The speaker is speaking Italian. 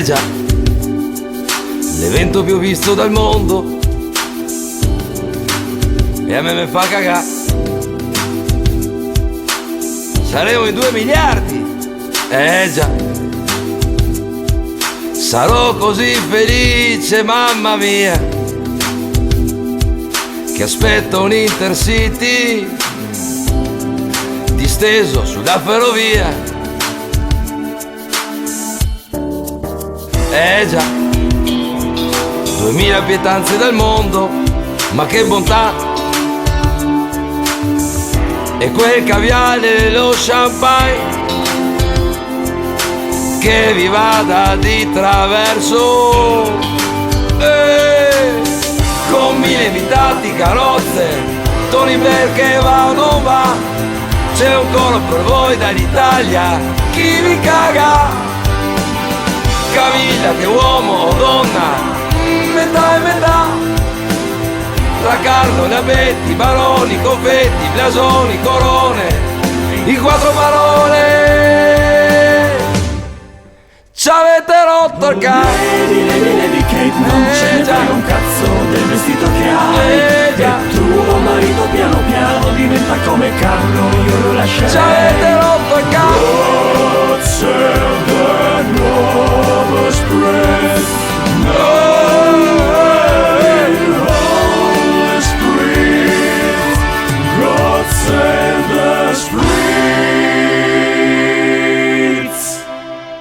Già, l'evento più visto dal mondo, e a me mi fa cagà. Saremo in 2 miliardi. Già, sarò così felice, mamma mia, che aspetto un Intercity disteso sulla ferrovia. Già, 2000 pietanze dal mondo, ma che bontà! E quel caviale e lo champagne che vi vada di traverso, con 1000 invitati, carrozze, Tony Blair che va o non va, c'è un coro per voi dall'Italia, chi vi caga? Camilla che uomo o donna, metà e metà, tra Carlo, Betty, baroni, confetti, blasoni, corone, in 4 parole ci avete rotto il cazzo. Lady Kate, non ce ne frega un cazzo del vestito che hai, e tuo marito piano piano diventa come Carlo, io lo lascerei. Ci avete rotto il cazzo. C'è del nuovo spray.